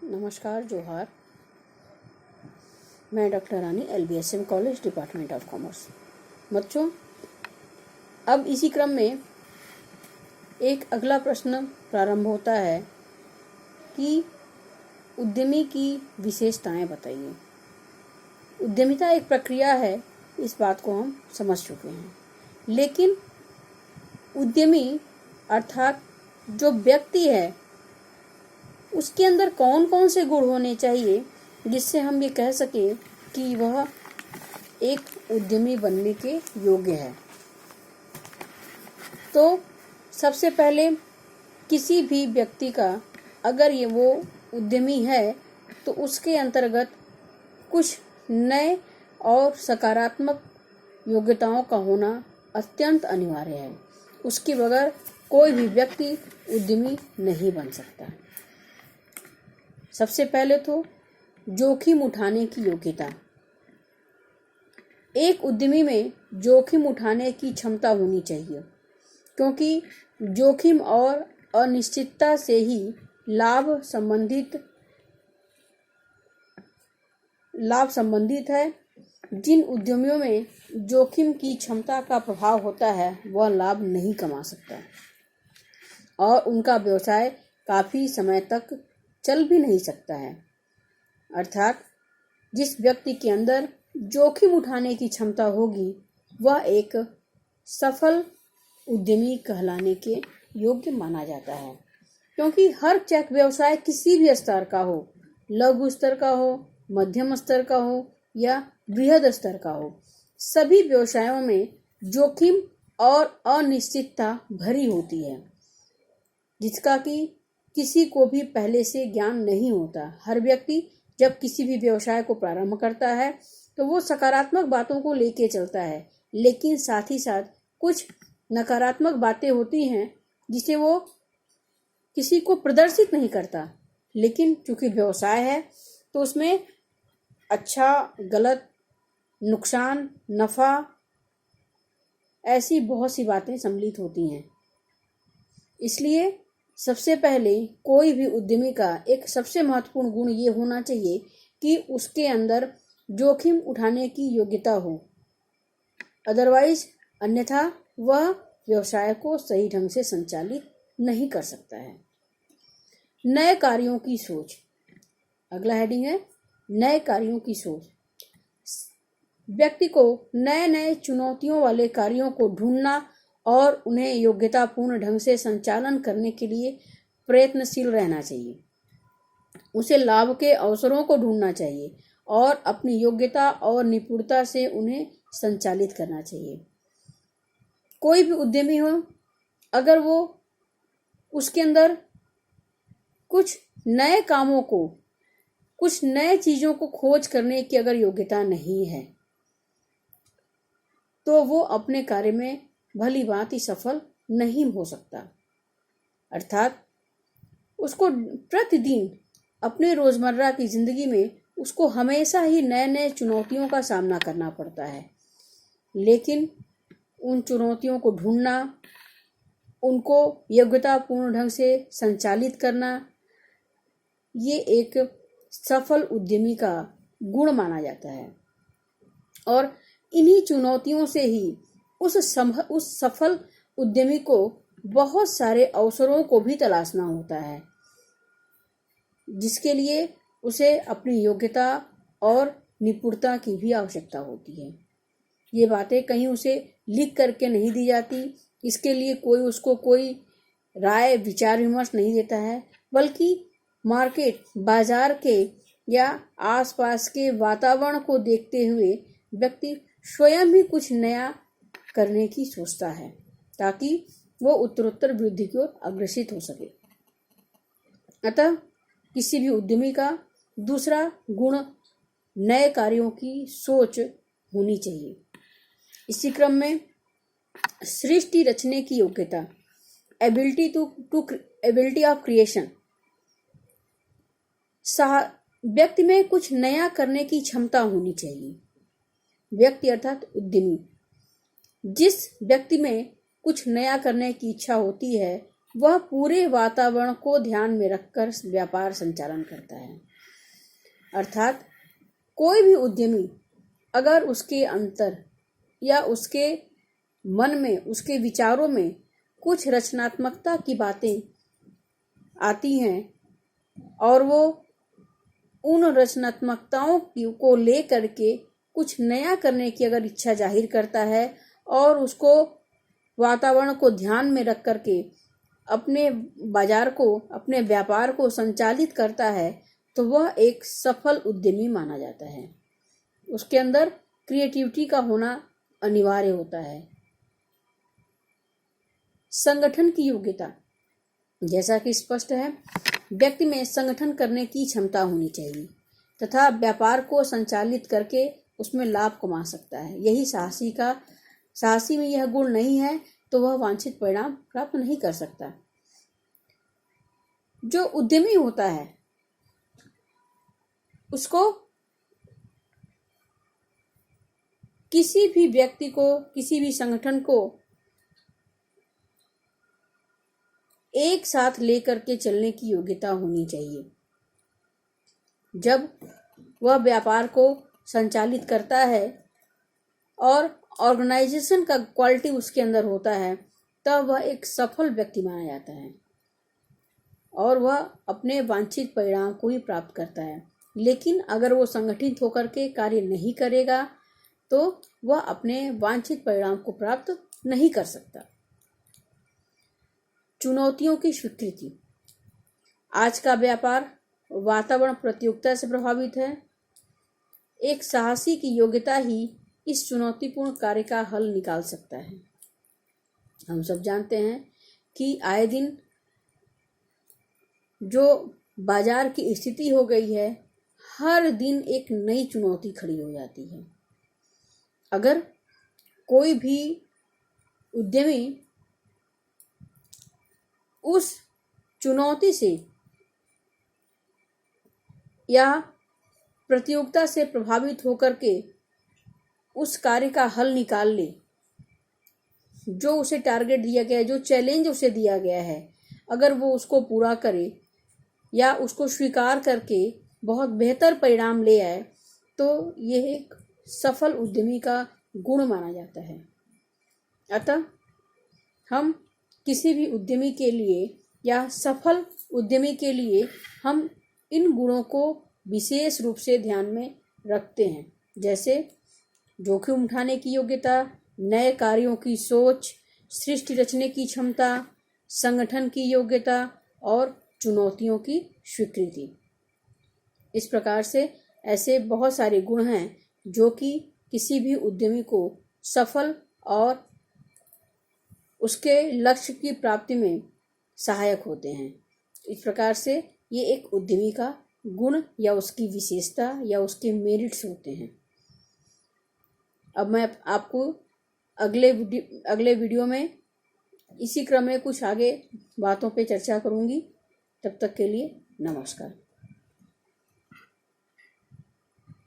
नमस्कार, जोहार। मैं doctor Rani LBSM college department of commerce. बच्चों, अब इसी क्रम में एक अगला प्रश्न प्रारंभ होता है कि उद्यमी की विशेषताएं बताइए। उद्यमिता एक प्रक्रिया है, इस बात को हम समझ चुके हैं, लेकिन उद्यमी अर्थात जो व्यक्ति है उसके अंदर कौन कौन से गुण होने चाहिए जिससे हम ये कह सकें कि वह एक उद्यमी बनने के योग्य है। तो सबसे पहले किसी भी व्यक्ति का अगर वो उद्यमी है तो उसके अंतर्गत कुछ नए और सकारात्मक योग्यताओं का होना अत्यंत अनिवार्य है। उसके बगैर कोई भी व्यक्ति उद्यमी नहीं बन सकता। सबसे पहले तो जोखिम उठाने की योग्यता। एक उद्यमी में जोखिम उठाने की क्षमता होनी चाहिए, क्योंकि जोखिम और अनिश्चितता से ही लाभ संबंधित है। जिन उद्यमियों में जोखिम की क्षमता का प्रभाव होता है वह लाभ नहीं कमा सकता और उनका व्यवसाय काफी समय तक चल भी नहीं सकता है। अर्थात जिस व्यक्ति के अंदर जोखिम उठाने की क्षमता होगी वह एक सफल उद्यमी कहलाने के योग्य माना जाता है, क्योंकि हर चेक व्यवसाय किसी भी स्तर का हो, लघु स्तर का हो, मध्यम स्तर का हो या बृहद स्तर का हो, सभी व्यवसायों में जोखिम और अनिश्चितता भरी होती है, जिसका कि किसी को भी पहले से ज्ञान नहीं होता। हर व्यक्ति जब किसी भी व्यवसाय को प्रारंभ करता है तो वो सकारात्मक बातों को लेके चलता है, लेकिन साथ ही साथ कुछ नकारात्मक बातें होती हैं जिसे वो किसी को प्रदर्शित नहीं करता। लेकिन चूंकि व्यवसाय है तो उसमें अच्छा, गलत, नुकसान, नफा, ऐसी बहुत सी बातें सम्मिलित होती हैं। इसलिए सबसे पहले कोई भी उद्यमी का एक सबसे महत्वपूर्ण गुण ये होना चाहिए कि उसके अंदर जोखिम उठाने की योग्यता हो। अन्यथा वह व्यवसाय को सही ढंग से संचालित नहीं कर सकता है। नए कार्यों की सोच। अगला हेडिंग है नए कार्यों की सोच। व्यक्ति को नए नए चुनौतियों वाले कार्यों को ढूंढना और उन्हें योग्यतापूर्ण ढंग से संचालन करने के लिए प्रयत्नशील रहना चाहिए। उसे लाभ के अवसरों को ढूंढना चाहिए और अपनी योग्यता और निपुणता से उन्हें संचालित करना चाहिए। कोई भी उद्यमी हो, अगर वो उसके अंदर कुछ नए कामों को, कुछ नए चीजों को खोज करने की अगर योग्यता नहीं है तो वो अपने कार्य में भली भांति सफल नहीं हो सकता। अर्थात उसको प्रतिदिन अपने रोजमर्रा की जिंदगी में उसको हमेशा ही नए नए चुनौतियों का सामना करना पड़ता है, लेकिन उन चुनौतियों को ढूंढना, उनको योग्यतापूर्ण ढंग से संचालित करना, ये एक सफल उद्यमी का गुण माना जाता है। और इन्हीं चुनौतियों से ही उस सफल उद्यमी को बहुत सारे अवसरों को भी तलाशना होता है, जिसके लिए उसे अपनी योग्यता और निपुणता की भी आवश्यकता होती है। ये बातें कहीं उसे लिख करके नहीं दी जाती, इसके लिए कोई उसको कोई राय, विचार विमर्श नहीं देता है, बल्कि मार्केट, बाजार के या आसपास के वातावरण को देखते हुए व्यक्ति स्वयं भी कुछ नया करने की सोचता है, ताकि वो उत्तरोत्तर वृद्धि की ओर अग्रसित हो सके। अतः किसी भी उद्यमी का दूसरा गुण नए कार्यों की सोच होनी चाहिए। इसी क्रम में सृष्टि रचने की योग्यता, एबिलिटी ऑफ क्रिएशन। व्यक्ति में कुछ नया करने की क्षमता होनी चाहिए। व्यक्ति अर्थात उद्यमी, जिस व्यक्ति में कुछ नया करने की इच्छा होती है वह पूरे वातावरण को ध्यान में रखकर व्यापार संचालन करता है। अर्थात कोई भी उद्यमी अगर उसके अंतर या उसके मन में, उसके विचारों में कुछ रचनात्मकता की बातें आती हैं और वो उन रचनात्मकताओं को ले करके कुछ नया करने की अगर इच्छा जाहिर करता है और उसको वातावरण को ध्यान में रख करके अपने बाजार को, अपने व्यापार को संचालित करता है, तो वह एक सफल उद्यमी माना जाता है। उसके अंदर क्रिएटिविटी का होना अनिवार्य होता है। संगठन की योग्यता, जैसा कि स्पष्ट है, व्यक्ति में संगठन करने की क्षमता होनी चाहिए तथा व्यापार को संचालित करके उसमें लाभ कमा सकता है। यही साहसी में यह गुण नहीं है तो वह वांछित परिणाम प्राप्त नहीं कर सकता। जो उद्यमी होता है उसको किसी भी व्यक्ति को, किसी भी संगठन को एक साथ लेकर के चलने की योग्यता होनी चाहिए। जब वह व्यापार को संचालित करता है और ऑर्गेनाइजेशन का क्वालिटी उसके अंदर होता है, तब वह एक सफल व्यक्ति माना जाता है और वह अपने वांछित परिणाम को ही प्राप्त करता है। लेकिन अगर वो संगठित होकर के कार्य नहीं करेगा तो वह अपने वांछित परिणाम को प्राप्त नहीं कर सकता। चुनौतियों की स्वीकृति। आज का व्यापार वातावरण प्रतियोगिता से प्रभावित है। एक साहसी की योग्यता ही इस चुनौतीपूर्ण कार्य का हल निकाल सकता है। हम सब जानते हैं कि आए दिन जो बाजार की स्थिति हो गई है, हर दिन एक नई चुनौती खड़ी हो जाती है। अगर कोई भी उद्यमी उस चुनौती से या प्रतियोगिता से प्रभावित होकर के उस कार्य का हल निकाल ले, जो उसे टारगेट दिया गया है, जो चैलेंज उसे दिया गया है, अगर वो उसको पूरा करे या उसको स्वीकार करके बहुत बेहतर परिणाम ले आए, तो यह एक सफल उद्यमी का गुण माना जाता है। अतः हम किसी भी उद्यमी के लिए या सफल उद्यमी के लिए हम इन गुणों को विशेष रूप से ध्यान में रखते हैं, जैसे जोखिम उठाने की योग्यता, नए कार्यों की सोच, सृष्टि रचने की क्षमता, संगठन की योग्यता और चुनौतियों की स्वीकृति। इस प्रकार से ऐसे बहुत सारे गुण हैं जो कि किसी भी उद्यमी को सफल और उसके लक्ष्य की प्राप्ति में सहायक होते हैं। इस प्रकार से ये एक उद्यमी का गुण या उसकी विशेषता या उसके मेरिट्स होते हैं। अब मैं आपको अगले वीडियो में इसी क्रम में कुछ आगे बातों पे चर्चा करूँगी। तब तक के लिए नमस्कार।